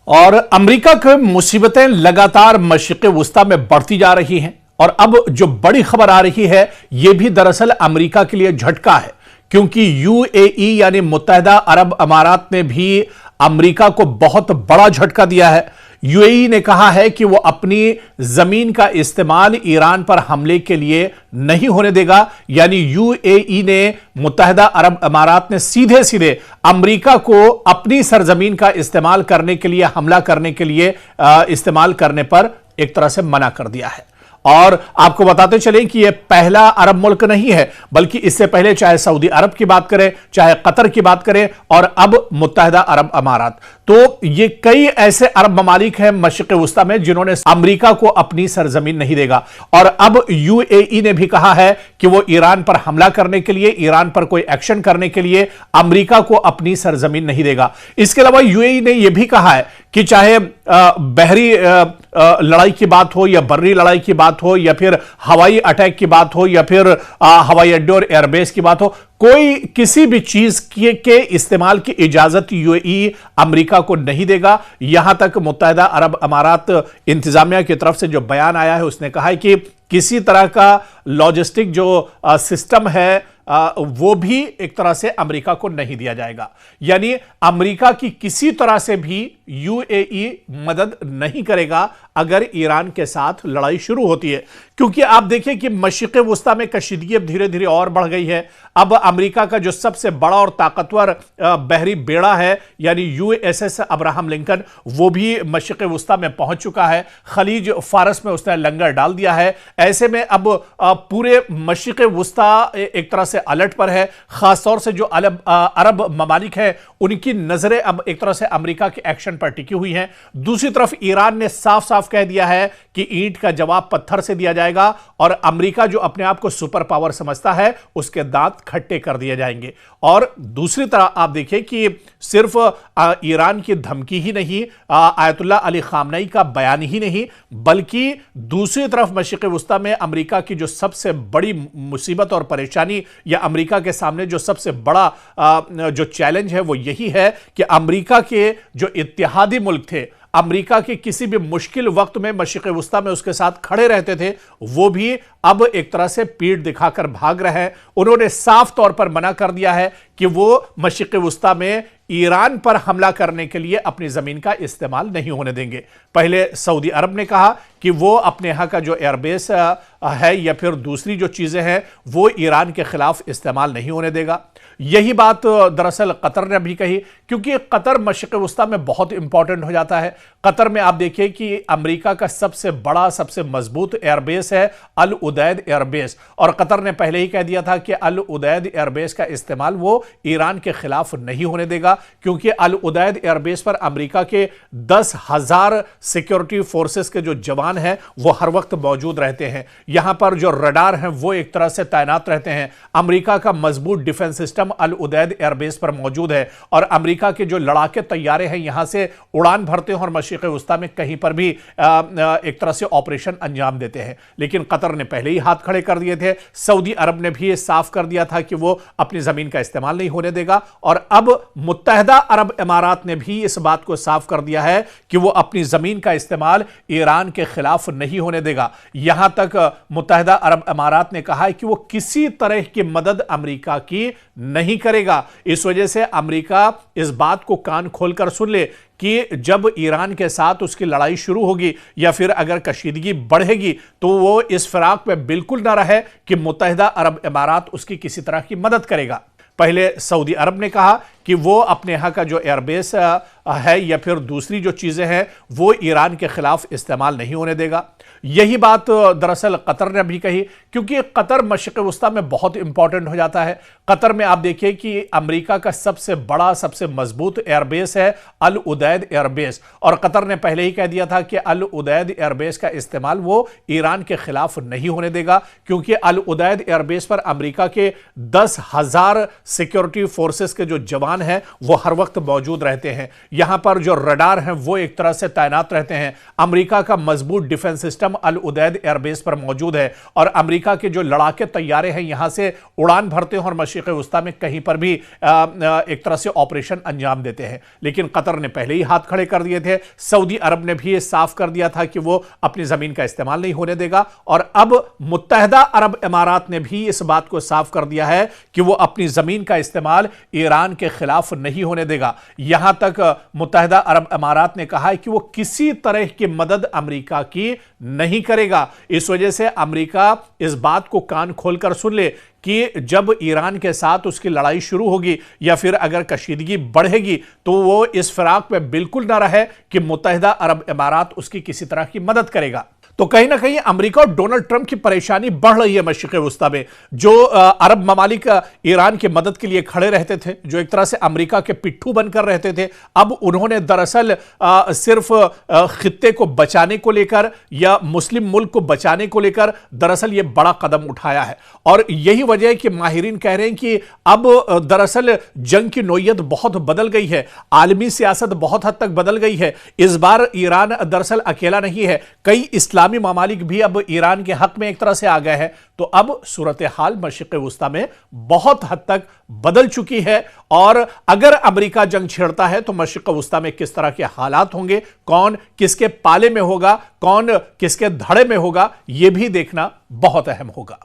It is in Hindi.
और अमेरिका की मुसीबतें लगातार मशरिक़ वुस्ता में बढ़ती जा रही हैं और अब जो बड़ी खबर आ रही है यह भी दरअसल अमेरिका के लिए झटका है, क्योंकि यूएई यानी मुत्तहिदा अरब अमारात ने भी अमेरिका को बहुत बड़ा झटका दिया है। यूएई ने कहा है कि वो अपनी जमीन का इस्तेमाल ईरान पर हमले के लिए नहीं होने देगा। यानी यूएई ने, मुत्तहिदा अरब अमारात ने सीधे सीधे अमेरिका को अपनी सरजमीन का इस्तेमाल करने के लिए, हमला करने के लिए इस्तेमाल करने पर एक तरह से मना कर दिया है। और आपको बताते चलें कि यह पहला अरब मुल्क नहीं है, बल्कि इससे पहले चाहे सऊदी अरब की बात करें, चाहे कतर की बात करें और अब मुत्तहिदा अरब अमारात, तो ये कई ऐसे अरब ममालिक हैं मशरिक़ वुस्ता में जिन्होंने अमेरिका को अपनी सरजमीन नहीं देगा। और अब यूएई ने भी कहा है कि वो ईरान पर हमला करने के लिए, ईरान पर कोई एक्शन करने के लिए अमेरिका को अपनी सरजमीन नहीं देगा। इसके अलावा यूएई ने यह भी कहा है कि चाहे बहरी लड़ाई की बात हो या बर्री लड़ाई की बात हो या फिर हवाई अटैक की बात हो या फिर हवाई अड्डे और एयरबेस की बात हो, कोई किसी भी चीज के इस्तेमाल की इजाजत यूएई अमेरिका को नहीं देगा। यहां तक मुत्तहिदा अरब अमारात इंतजामिया की तरफ से जो बयान आया है उसने कहा है कि किसी तरह का लॉजिस्टिक जो सिस्टम है वो भी एक तरह से अमेरिका को नहीं दिया जाएगा। यानी अमेरिका की किसी तरह से भी यूएई मदद नहीं करेगा अगर ईरान के साथ लड़ाई शुरू होती है, क्योंकि आप देखिए कि मशरिक़ वुस्ता में कशीदगी अब धीरे धीरे और बढ़ गई है। अब अमेरिका का जो सबसे बड़ा और ताकतवर बहरी बेड़ा है यानी यूएसएस अब्राहम लिंकन, वो भी मशरिक़ वुस्ता में पहुंच चुका है। खलीज फारस में उसने लंगर डाल दिया है। ऐसे में अब पूरे मशरिक़ वुस्ता एक तरह से अलर्ट पर है। खासतौर से जो अरब ममालिक हैं उनकी नजरें अब एक तरह से अमेरिका के एक्शन पर टिकी हुई हैं। दूसरी तरफ ईरान ने साफ साफ कह दिया है कि ईंट का जवाब पत्थर से दिया जाएगा और अमेरिका जो अपने आप को सुपर पावर समझता है उसके दांत खट्टे कर दिए जाएंगे। और दूसरी तरफ आप देखिए कि सिर्फ ईरान की धमकी ही नहीं, आयतुल्लाह अली खामनेई का बयान ही नहीं, बल्कि दूसरी तरफ मशरिक़ वुस्ता में अमेरिका की जो सबसे बड़ी मुसीबत और परेशानी या अमेरिका के सामने जो सबसे बड़ा जो चैलेंज है वो यही है कि अमेरिका के जो इत्तेहादी मुल्क थे, अमेरिका के किसी भी मुश्किल वक्त में मशरिक़ वुस्ता में उसके साथ खड़े रहते थे, वो भी अब एक तरह से पीठ दिखाकर भाग रहे हैं। उन्होंने साफ तौर पर मना कर दिया है कि वो मशरिक़ वुस्ता में ईरान पर हमला करने के लिए अपनी जमीन का इस्तेमाल नहीं होने देंगे। पहले सऊदी अरब ने कहा कि वो अपने यहां का जो एयरबेस है या फिर दूसरी जो चीजें हैं वो ईरान के खिलाफ इस्तेमाल नहीं होने देगा। यही बात दरअसल कतर ने भी कही, क्योंकि कतर मशरिक़ वुस्ता में बहुत इंपॉर्टेंट हो जाता है। कतर में आप देखिए कि अमेरिका का सबसे बड़ा, सबसे मजबूत एयरबेस है अल उदैद एयरबेस, और कतर ने पहले ही कह दिया था कि अल उदैद एयरबेस का इस्तेमाल वो ईरान के खिलाफ नहीं होने देगा, क्योंकि अल उदैद एयरबेस पर अमेरिका के 10,000 सिक्योरिटी फोर्सेस के जो जवान हैं वो हर वक्त मौजूद रहते हैं। यहां पर जो रडार हैं वो एक तरह से तैनात रहते हैं। अमेरिका का मजबूत डिफेंस सिस्टम अल उदैद एयरबेस पर मौजूद है और अमेरिका के जो लड़ाके तैयारे हैं यहां से उड़ान भरते हैं और मशरिक़ वुस्ता में कहीं पर भी एक तरह से ऑपरेशन अंजाम देते हैं। लेकिन कतर ने पहले ही हाथ खड़े कर दिए थे। सऊदी अरब ने भी साफ कर दिया था कि वो अपनी जमीन का इस्तेमाल नहीं होने देगा, और अब मुत्तहिदा अरब अमारात ने भी इस बात को साफ कर दिया है कि वो अपनी जमीन का इस्तेमाल ईरान के खिलाफ नहीं होने देगा। यहां तक मुत्तहिदा अरब अमारात ने कहा है कि वो किसी तरह की मदद अमेरिका की नहीं करेगा। इस वजह से अमेरिका इस बात को कान खोलकर सुन ले कि जब ईरान के साथ उसकी लड़ाई शुरू होगी या फिर अगर कशीदगी बढ़ेगी तो वो इस फिराक में बिल्कुल ना रहे कि मुत्तहिदा अरब अमारात उसकी किसी तरह की मदद करेगा। पहले सऊदी अरब ने कहा कि वो अपने यहाँ का जो एयरबेस है या फिर दूसरी जो चीज़ें हैं वो ईरान के खिलाफ इस्तेमाल नहीं होने देगा। यही बात दरअसल कतर ने भी कही, क्योंकि कतर मशरिक़ वुस्ता में बहुत इंपॉर्टेंट हो जाता है। कतर में आप देखिए कि अमेरिका का सबसे बड़ा, सबसे मजबूत एयरबेस है अल उदैद एयरबेस, और कतर ने पहले ही कह दिया था कि अल उदैद एयरबेस का इस्तेमाल वो ईरान के खिलाफ नहीं होने देगा, क्योंकि अल उदैद एयरबेस पर अमेरिका के 10,000 सिक्योरिटी फोर्सेस के जो जवान विमान हैं वो हर वक्त मौजूद रहते हैं। यहां पर जो रडार हैं वो एक तरह से तैनात रहते हैं। अमेरिका का मजबूत डिफेंस सिस्टम अल उदैद एयरबेस पर मौजूद है और अमेरिका के जो लड़ाके तैयारे हैं यहां से उड़ान भरते हैं और मशरिक़ वस्ता में कहीं पर भी एक तरह से ऑपरेशन अंजाम देते हैं। लेकिन कतर ने पहले ही हाथ खड़े कर दिए थे। सऊदी अरब ने भी ये साफ कर दिया था कि वो अपनी जमीन का इस्तेमाल नहीं होने देगा और अब मुत्तहदा अरब इमारात ने भी इस बात को साफ कर दिया है कि वो अपनी जमीन का इस्तेमाल ईरान के खिलाफ नहीं होने देगा। यहां तक मुत्तहदा अरब इमारात ने कहा है कि वो किसी तरह की मदद अमेरिका की नहीं करेगा। इस वजह से अमेरिका इस बात को कान खोलकर सुन ले कि जब ईरान के साथ उसकी लड़ाई शुरू होगी या फिर अगर कशीदगी बढ़ेगी तो वो इस फिराक में बिल्कुल ना रहे कि मुत्तहदा अरब इमारात उसकी किसी तरह की मदद करेगा। तो कहीं ना कहीं अमेरिका और डोनाल्ड ट्रंप की परेशानी बढ़ रही है मशरिक़ वस्ता में। जो अरब ममालिक ईरान की मदद के लिए खड़े रहते थे, जो एक तरह से अमेरिका के पिट्ठू बनकर रहते थे, अब उन्होंने दरअसल सिर्फ खित्ते को बचाने को लेकर या मुस्लिम मुल्क को बचाने को लेकर दरअसल यह बड़ा कदम उठाया है। और यही वजह है कि माहिरीन कह रहे हैं कि अब दरअसल जंग की नोयत बहुत बदल गई है, आलमी सियासत बहुत हद तक बदल गई है। इस बार ईरान दरअसल अकेला नहीं है, कई इस्लामी ममालिक भी अब ईरान के हक में एक तरह से आ गए हैं। तो अब सूरत हाल मशरिक़ वस्ता में बहुत हद तक बदल चुकी है और अगर अमेरिका जंग छेड़ता है तो मशरिक़ वस्ता में किस तरह के हालात होंगे, कौन किसके पाले में होगा, कौन किसके धड़े में होगा, यह भी देखना बहुत अहम होगा।